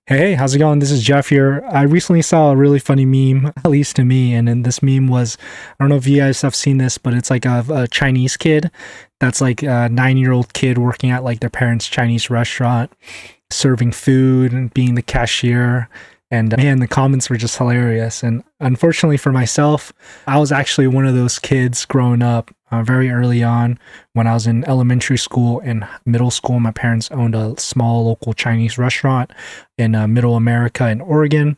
Hey, how's it going? This is Jeff here. I recently saw a really funny meme, at least to me, and then this meme was, I don't know if you guys have seen this, but it's like a Chinese kid that's like a 9-year-old kid working at like their parents' Chinese restaurant, serving food and being the cashier. And man, the comments were just hilarious. And unfortunately for myself, I was actually one of those kids growing up very early on when I was in elementary school and middle school. My parents owned a small local Chinese restaurant in middle America in Oregon.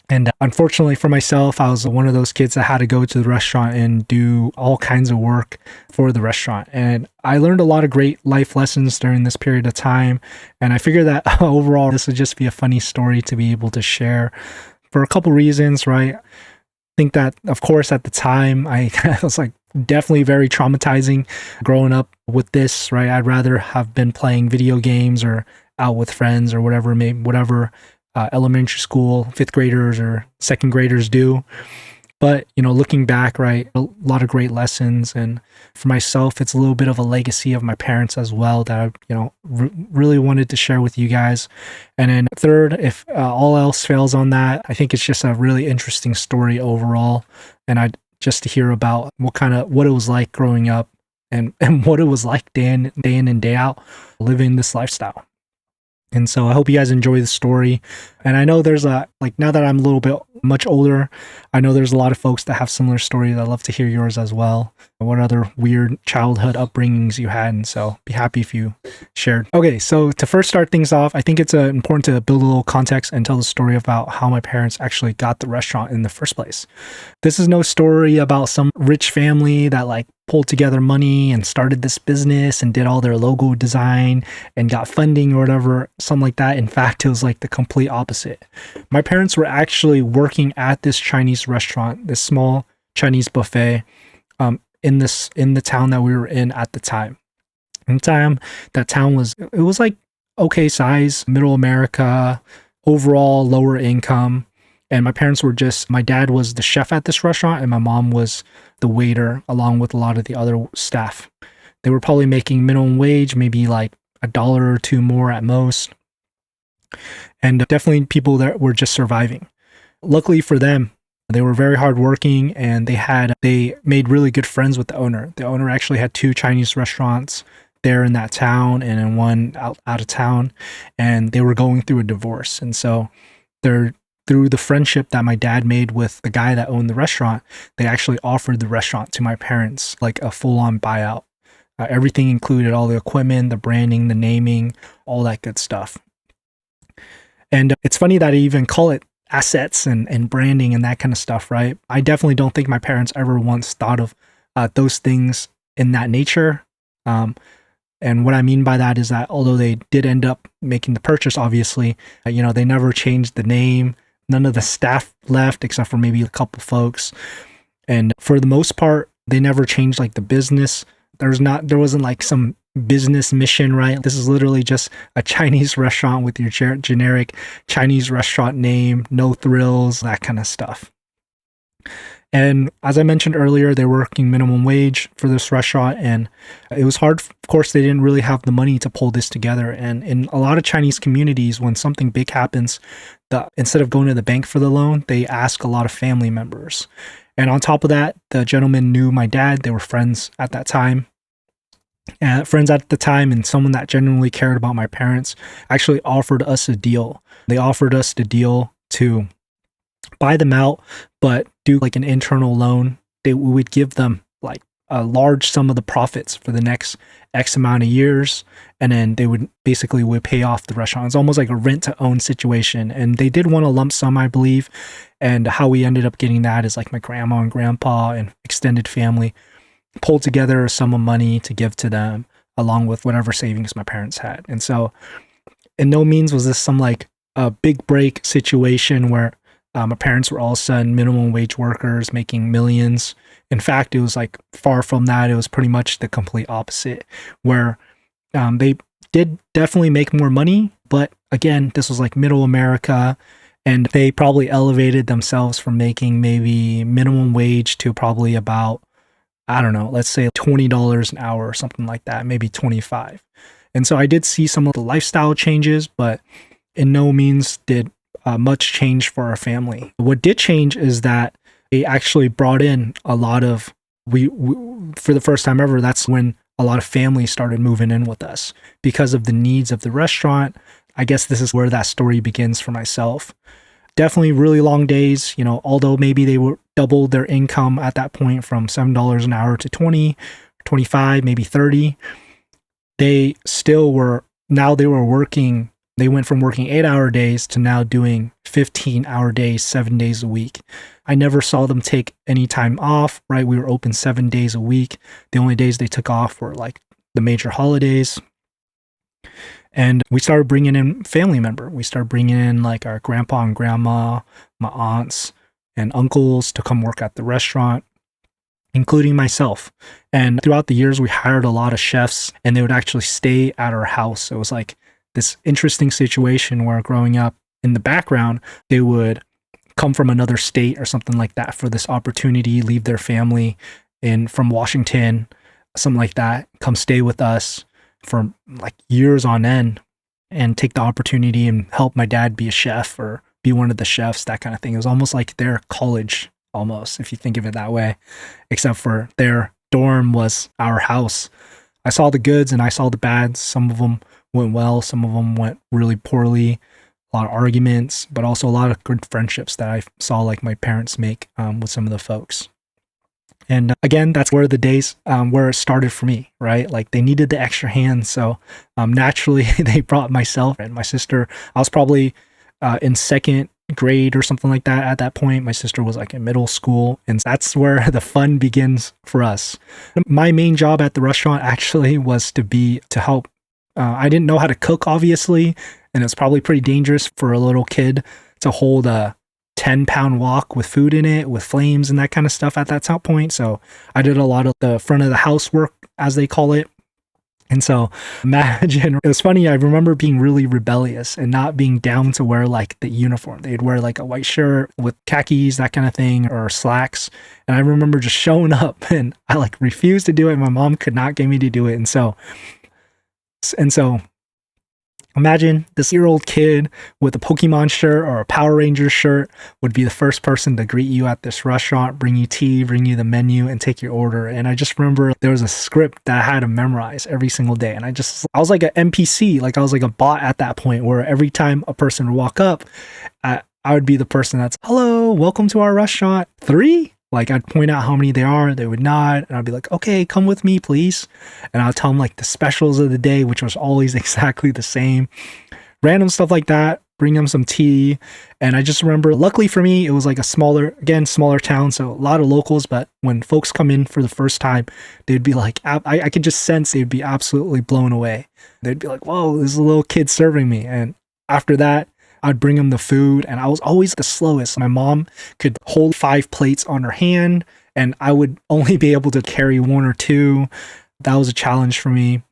And unfortunately for myself, I was one of those kids that had to go to the restaurant and do all kinds of work for the restaurant. And I learned a lot of great life lessons during this period of time. And I figured that overall, this would just be a funny story to be able to share for a couple reasons, right? I think that, of course, at the time, I was like definitely very traumatizing growing up with this, right? I'd rather have been playing video games or out with friends or whatever, maybe whatever elementary school fifth graders or second graders do. But, looking back, right, a lot of great lessons. And for myself, it's a little bit of a legacy of my parents as well that I, really wanted to share with you guys. And then third, if all else fails on that, I think it's just a really interesting story overall. And I just to hear about what it was like growing up and what it was like day in and day out living this lifestyle. And so I hope you guys enjoy the story. And I know there's now that I'm a little bit much older, I know there's a lot of folks that have similar stories. I'd love to hear yours as well. What other weird childhood upbringings you had. And so be happy if you shared. Okay, so to first start things off, I think it's important to build a little context and tell the story about how my parents actually got the restaurant in the first place. This is no story about some rich family that pulled together money and started this business and did all their logo design and got funding or whatever, something like that. In fact, it was like the complete opposite. My parents were actually working at this Chinese restaurant, this small Chinese buffet, in the town that we were in at the time. In the time, that town was like okay size, middle America, overall lower income. And my dad was the chef at this restaurant and my mom was the waiter along with a lot of the other staff. They were probably making minimum wage, maybe like $1 or $2 more at most. And definitely people that were just surviving. Luckily for them, they were very hardworking and they made really good friends with the owner. The owner actually had 2 Chinese restaurants there in that town and then one out of town, and they were going through a divorce. And so through the friendship that my dad made with the guy that owned the restaurant, they actually offered the restaurant to my parents like a full-on buyout. Everything included, all the equipment, the branding, the naming, all that good stuff. And it's funny that I even call it assets and branding and that kind of stuff, right? I definitely don't think my parents ever once thought of those things in that nature. And what I mean by that is that although they did end up making the purchase, obviously, they never changed the name. None of the staff left except for maybe a couple folks. And for the most part, they never changed the business. There wasn't like some business mission, right? This is literally just a Chinese restaurant with your generic Chinese restaurant name, no thrills, that kind of stuff. And as I mentioned earlier, they're working minimum wage for this restaurant, and it was hard. Of course, they didn't really have the money to pull this together. And in a lot of Chinese communities, when something big happens, instead of going to the bank for the loan, they ask a lot of family members. And on top of that, the gentleman knew my dad. They were friends at that time. And someone that genuinely cared about my parents actually offered us a deal. They offered us the deal to buy them out, but do an internal loan. We would give them a large sum of the profits for the next X amount of years, and then they would pay off the restaurant. It's almost like a rent to own situation. And they did want a lump sum, I believe. And how we ended up getting that is my grandma and grandpa and extended family pulled together a sum of money to give to them along with whatever savings my parents had. And so in no means was this some a big break situation where my parents were all of a sudden minimum wage workers making millions. In fact, it was far from that. It was pretty much the complete opposite, where they did definitely make more money. But again, this was middle America, and they probably elevated themselves from making maybe minimum wage to probably about, I don't know, let's say $20 an hour or something like that, maybe 25. And so I did see some of the lifestyle changes, but in no means did much change for our family. What did change is that they actually brought in a lot of, we for the first time ever, that's when a lot of families started moving in with us because of the needs of the restaurant. I guess this is where that story begins for myself. Definitely really long days, although maybe they were doubled their income at that point from $7 an hour to 20, 25, maybe 30. They still were, now they were working, they went from working 8-hour days to now doing 15-hour days, 7 days a week. I never saw them take any time off, right? We were open 7 days a week. The only days they took off were like the major holidays. And we started bringing in family member. We started bringing in like our grandpa and grandma, my aunts and uncles to come work at the restaurant, including myself. And throughout the years, we hired a lot of chefs and they would actually stay at our house. It was like this interesting situation where growing up in the background, they would come from another state or something like that for this opportunity, leave their family from Washington, something like that, come stay with us for like years on end and take the opportunity and help my dad be a chef or be one of the chefs, that kind of thing. It was almost like their college, almost, if you think of it that way, except for their dorm was our house. I saw the goods and I saw the bads. Some of them went well, some of them went really poorly, a lot of arguments, but also a lot of good friendships that I saw like my parents make with some of the folks. And again, that's where the days where it started for me, right? Like they needed the extra hands. So naturally, they brought myself and my sister. I was probably in second grade or something like that at that point. My sister was like in middle school. And that's where the fun begins for us. My main job at the restaurant actually was to help. I didn't know how to cook, obviously. And it's probably pretty dangerous for a little kid to hold a 10-pound wok with food in it, with flames and that kind of stuff at that top point. So I did a lot of the front of the house work, as they call it. And so imagine, it was funny, I remember being really rebellious and not being down to wear like the uniform. They'd wear like a white shirt with khakis, that kind of thing, or slacks. And I remember just showing up and I like refused to do it. My mom could not get me to do it. And so imagine this year-old kid with a Pokemon shirt or a Power Rangers shirt would be the first person to greet you at this restaurant, bring you tea, bring you the menu, and take your order. And I just remember there was a script that I had to memorize every single day. And I was like an NPC, like I was like a bot at that point where every time a person would walk up, I would be the person that's, hello, welcome to our restaurant. 3? Like I'd point out how many they are, they would nod, and I'd be like, okay, come with me, please. And I'll tell them like the specials of the day, which was always exactly the same. Random stuff like that, bring them some tea. And I just remember, luckily for me, it was like a smaller town, so a lot of locals, but when folks come in for the first time, they'd be like, I could just sense they'd be absolutely blown away. They'd be like, whoa, this is a little kid serving me. And after that, I'd bring them the food, and I was always the slowest. My mom could hold 5 plates on her hand, and I would only be able to carry 1 or 2. That was a challenge for me.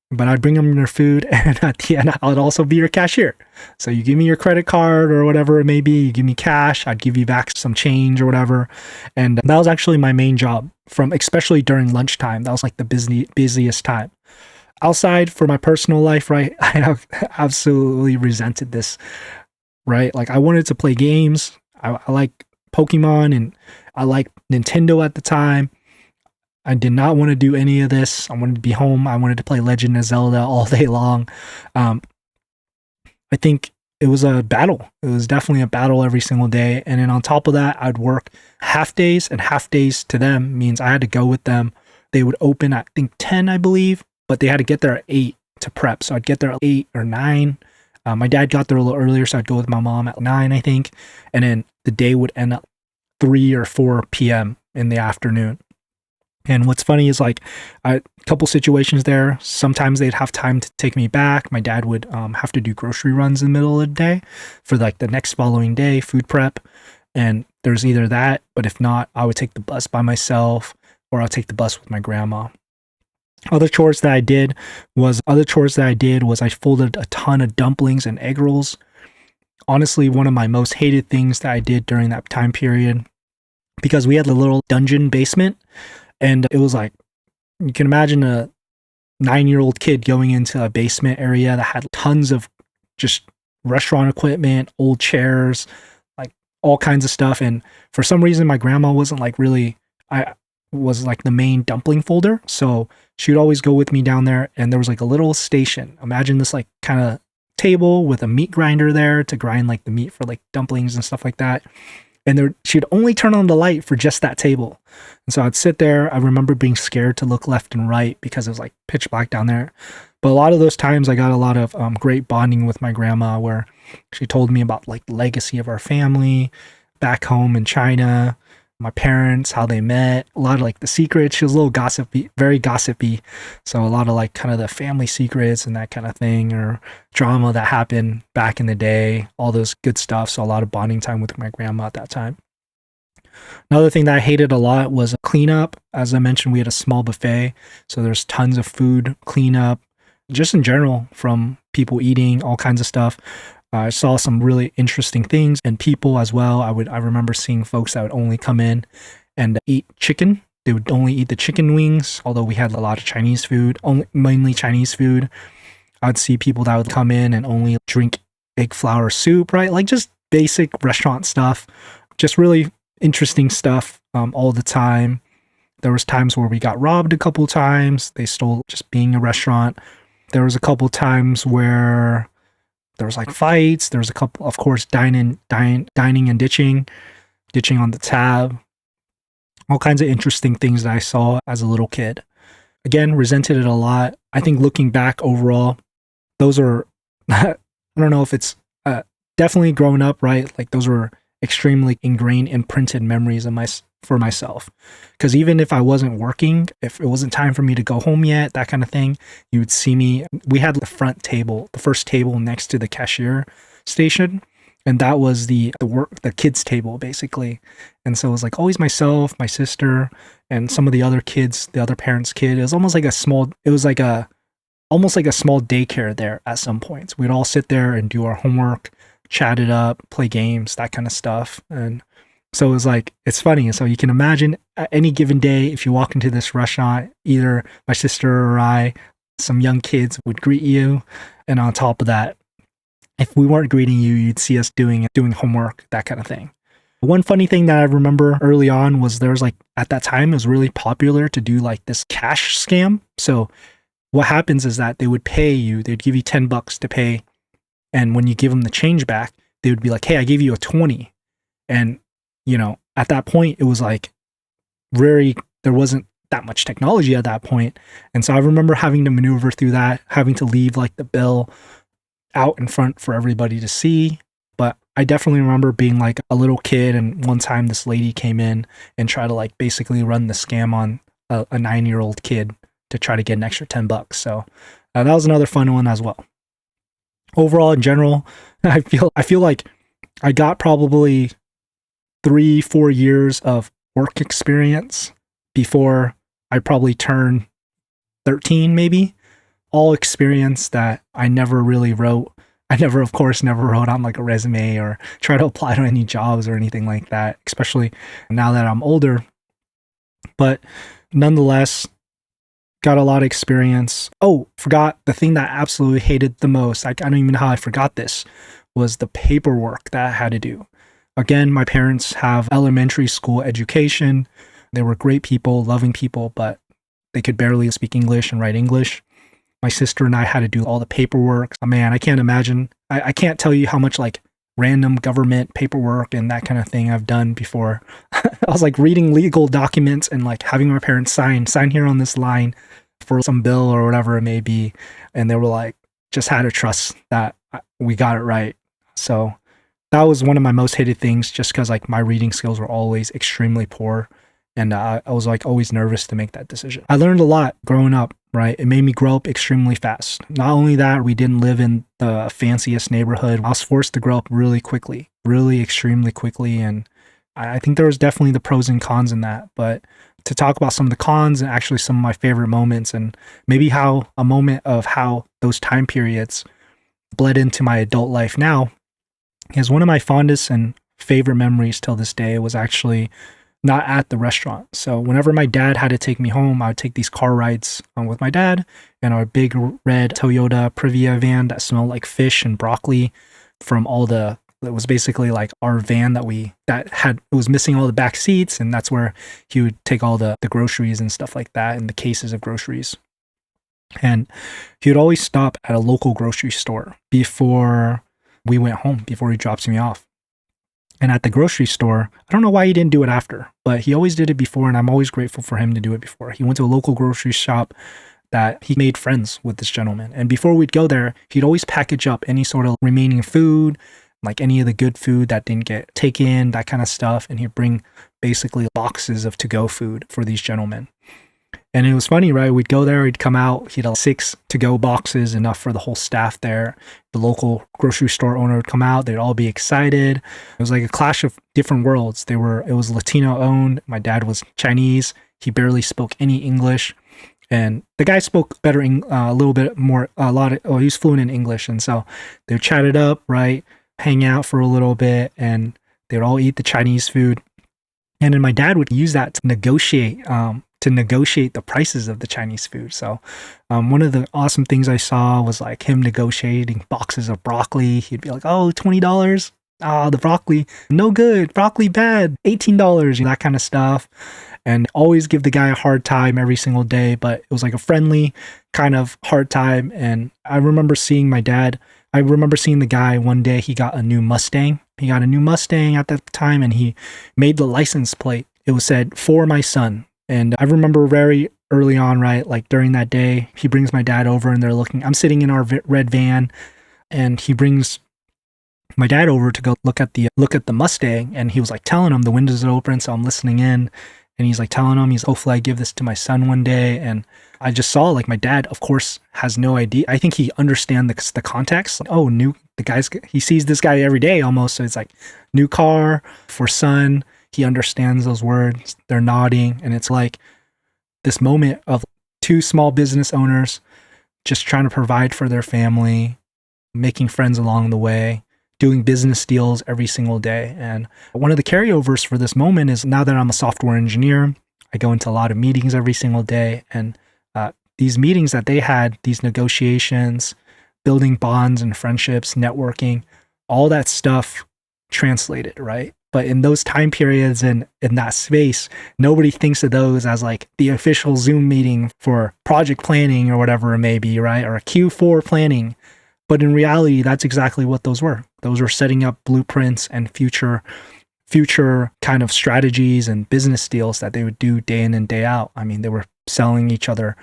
But I'd bring them their food, and at the end, I'd also be your cashier. So you give me your credit card or whatever it may be, you give me cash, I'd give you back some change or whatever. And that was actually my main job, especially during lunchtime. That was like the busiest time. Outside, for my personal life, right, I have absolutely resented this. Right? Like I wanted to play games. I like Pokemon and I liked Nintendo at the time. I did not want to do any of this. I wanted to be home. I wanted to play Legend of Zelda all day long. I think it was a battle. It was definitely a battle every single day. And then on top of that, I'd work half days, and half days to them means I had to go with them. They would open at, I think, 10, I believe, but they had to get there at 8 to prep. So I'd get there at 8 or 9. My dad got there a little earlier, so I'd go with my mom at 9, I think. And then the day would end at 3 or 4 p.m. in the afternoon. And what's funny is like a couple situations there. Sometimes they'd have time to take me back. My dad would have to do grocery runs in the middle of the day for like the next following day, food prep. And there's either that, but if not, I would take the bus by myself or I'll take the bus with my grandma. Other chores that I did was I folded a ton of dumplings and egg rolls. Honestly, one of my most hated things that I did during that time period, because we had the little dungeon basement, and it was like, you can imagine a 9-year-old kid going into a basement area that had tons of just restaurant equipment, old chairs, like all kinds of stuff. And for some reason, my grandma wasn't like really, I was like the main dumpling folder. So she would always go with me down there, and there was like a little station. Imagine this like kind of table with a meat grinder there to grind like the meat for like dumplings and stuff like that. And there, she'd only turn on the light for just that table. And so I'd sit there. I remember being scared to look left and right because it was like pitch black down there. But a lot of those times I got a lot of great bonding with my grandma, where she told me about like the legacy of our family back home in China, my parents, how they met, a lot of like the secrets. She was a little gossipy, very gossipy. So a lot of like kind of the family secrets and that kind of thing, or drama that happened back in the day, all those good stuff. So a lot of bonding time with my grandma at that time. Another thing that I hated a lot was cleanup. As I mentioned, we had a small buffet. So there's tons of food, cleanup, just in general, from people eating, all kinds of stuff. I saw some really interesting things and people as well. I remember seeing folks that would only come in and eat chicken. They would only eat the chicken wings, although we had a lot of Chinese food, mainly Chinese food. I'd see people that would come in and only drink egg flour soup, right? Like just basic restaurant stuff, just really interesting stuff all the time. There was times where we got robbed a couple times. They stole just being a restaurant. There was a couple times where there was like fights. There was a couple, of course, dining and ditching on the tab. All kinds of interesting things that I saw as a little kid. Again, resented it a lot. I think looking back overall, those are, I don't know if it's definitely growing up, right? Like those were extremely ingrained, imprinted memories of for myself. Because even if I wasn't working, if it wasn't time for me to go home yet, that kind of thing, you would see me. We had the front table, the first table next to the cashier station, and that was the kids table basically. And so it was like always myself, my sister, and some of the other kids, the other parents' kid. It was almost like a small daycare there at some points. We'd all sit there and do our homework, chat it up, play games, that kind of stuff. And so it was like, it's funny. So you can imagine at any given day, if you walk into this restaurant, either my sister or I, some young kids would greet you. And on top of that, if we weren't greeting you, you'd see us doing homework, that kind of thing. One funny thing that I remember early on was there was like, at that time, it was really popular to do like this cash scam. So what happens is that they would pay you, they'd give you $10 to pay. And when you give them the change back, they would be like, hey, I gave you a 20. And, you know, at that point, it was like there wasn't that much technology at that point. And so I remember having to maneuver through that, having to leave like the bill out in front for everybody to see. But I definitely remember being like a little kid. And one time this lady came in and tried to like basically run the scam on a 9-year-old kid to try to get an extra $10. So that was another fun one as well. Overall, in general, I feel like I got probably 3-4 years of work experience before I probably turned 13, maybe. All experience that I never really wrote. I never wrote on like a resume or try to apply to any jobs or anything like that, especially now that I'm older. But nonetheless, got a lot of experience. Oh, forgot the thing that I absolutely hated the most. I don't even know how I forgot this, was the paperwork that I had to do. Again, my parents have elementary school education. They were great people, loving people, but they could barely speak English and write English. My sister and I had to do all the paperwork. Oh, man, I can't imagine. I can't tell you how much like random government paperwork and that kind of thing I've done before. I was like reading legal documents and like having my parents sign here on this line for some bill or whatever it may be. And they were like, just had to trust that we got it right. So that was one of my most hated things, just because like my reading skills were always extremely poor. And I was like always nervous to make that decision. I learned a lot growing up, right? It made me grow up extremely fast. Not only that, we didn't live in the fanciest neighborhood. I was forced to grow up really quickly, really extremely quickly. And I think there was definitely the pros and cons in that. But to talk about some of the cons and actually some of my favorite moments, and maybe how a moment of how those time periods bled into my adult life now, is one of my fondest and favorite memories till this day was actually not at the restaurant. So whenever my dad had to take me home, I would take these car rides with my dad in our big red Toyota Previa van that smelled like fish and broccoli. from all the, it was basically like our van that it was missing all the back seats, and that's where he would take all the groceries and stuff like that, and the cases of groceries. And he would always stop at a local grocery store before we went home, before he drops me off. And at the grocery store, I don't know why he didn't do it after, but he always did it before, and I'm always grateful for him to do it before. He went to a local grocery shop that he made friends with this gentleman. And before we'd go there, he'd always package up any sort of remaining food, like any of the good food that didn't get taken, that kind of stuff. And he'd bring basically boxes of to-go food for these gentlemen. And it was funny, right? We'd go there, he'd come out, he'd have 6 to-go boxes, enough for the whole staff there. The local grocery store owner would come out, they'd all be excited. It was like a clash of different worlds. It was Latino owned. My dad was Chinese. He barely spoke any English. And the guy spoke better, a little bit more, he was fluent in English. And so they would chat it up, right? Hang out for a little bit, and they'd all eat the Chinese food. And then my dad would use that to negotiate the prices of the Chinese food. So one of the awesome things I saw was like him negotiating boxes of broccoli. He'd be like, oh, $20. The broccoli, no good. Broccoli bad. $18, that kind of stuff. And always give the guy a hard time every single day, but it was like a friendly kind of hard time. And I remember seeing the guy one day, he got a new Mustang. He got a new Mustang at that time, and he made the license plate. It was said, "For my son." And I remember very early on, right, like during that day, he brings my dad over, and I'm sitting in our red van, and he brings my dad over to go look at the Mustang, and he was like telling him, the windows are open, so I'm listening in, and he's like telling him, hopefully I give this to my son one day. And I just saw like my dad, of course, has no idea. I think he understands the context. Like, oh, he sees this guy every day almost, so it's like new car for son. He understands those words. They're nodding, and it's like this moment of 2 small business owners just trying to provide for their family, making friends along the way, doing business deals every single day. And one of the carryovers for this moment is, now that I'm a software engineer, I go into a lot of meetings every single day. And these meetings that they had, these negotiations, building bonds and friendships, networking, all that stuff translated, right? But in those time periods and in that space, nobody thinks of those as like the official Zoom meeting for project planning or whatever it may be, right? Or a Q4 planning. But in reality, that's exactly what those were. Those were setting up blueprints and future kind of strategies and business deals that they would do day in and day out. I mean, they were selling each other.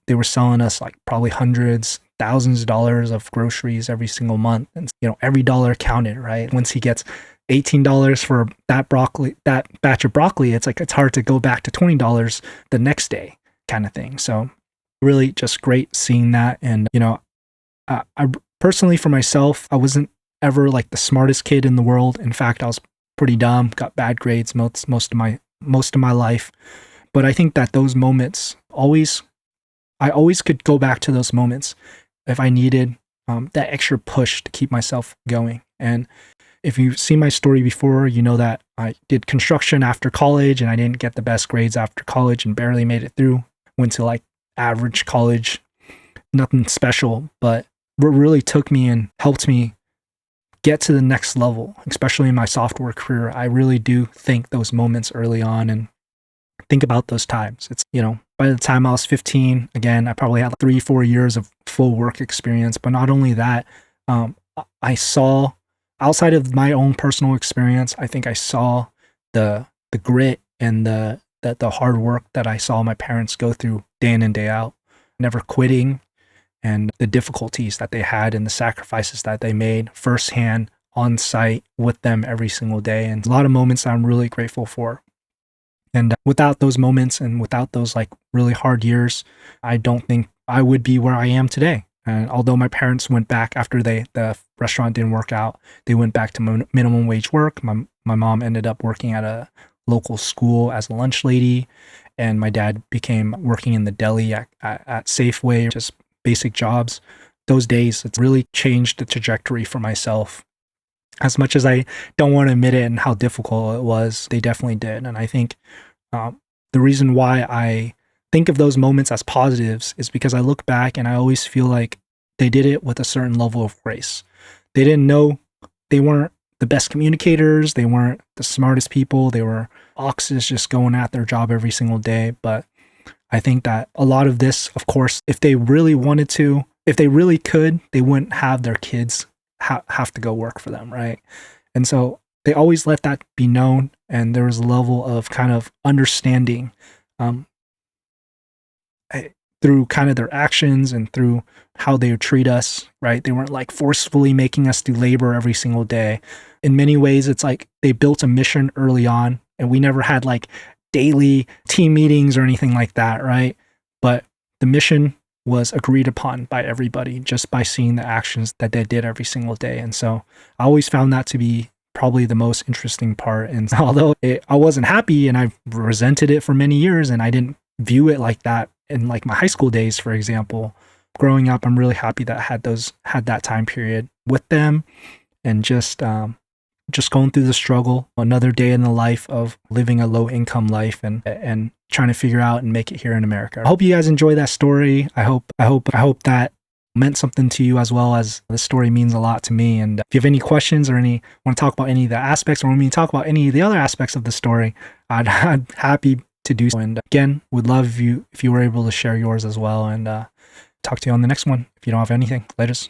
They were selling us like probably hundreds, thousands of dollars of groceries every single month. And, every dollar counted, right? Once he gets $18 for that batch of broccoli, it's like, it's hard to go back to $20 the next day kind of thing. So really just great seeing that. And, I personally, for myself, I wasn't ever like the smartest kid in the world. In fact, I was pretty dumb, got bad grades most of my life. But I think that those moments I always could go back to those moments if I needed that extra push to keep myself going. And if you've seen my story before, you know that I did construction after college, and I didn't get the best grades after college and barely made it through. Went to like average college, nothing special, but what really took me and helped me get to the next level, especially in my software career, I really do think those moments early on and think about those times. It's, by the time I was 15, again, I probably had 3-4 years of full work experience. But not only that, I saw, outside of my own personal experience, I think I saw the grit and the hard work that I saw my parents go through day in and day out, never quitting, and the difficulties that they had and the sacrifices that they made firsthand on site with them every single day. And a lot of moments I'm really grateful for. And without those moments and without those like really hard years, I don't think I would be where I am today. And although my parents went back after the restaurant didn't work out, they went back to minimum wage work. My mom ended up working at a local school as a lunch lady, and my dad became working in the deli at Safeway, just basic jobs. Those days, it's really changed the trajectory for myself. As much as I don't want to admit it and how difficult it was, they definitely did. And I think the reason why I think of those moments as positives is because I look back and I always feel like they did it with a certain level of grace. They didn't know they weren't the best communicators, they weren't the smartest people, they were oxes just going at their job every single day. But I think that a lot of this, of course, if they really wanted to, if they really could, they wouldn't have their kids have to go work for them, right? And so they always let that be known, and there was a level of kind of understanding um, through kind of their actions and through how they would treat us, right? They weren't like forcefully making us do labor every single day. In many ways, it's like they built a mission early on, and we never had like daily team meetings or anything like that, right? But the mission was agreed upon by everybody just by seeing the actions that they did every single day. And so I always found that to be probably the most interesting part. And although I wasn't happy and I resented it for many years and I didn't view it like that in like my high school days, for example, growing up, I'm really happy that I had that time period with them, and just going through the struggle, another day in the life of living a low income life and trying to figure out and make it here in America. I hope you guys enjoy that story. I hope that meant something to you as well, as this story means a lot to me. And if you have any questions or want to talk about any of the aspects, or want me to talk about any of the other aspects of the story, I'd happy to do so. And again, would love if you were able to share yours as well, and talk to you on the next one. If you don't have anything, laters.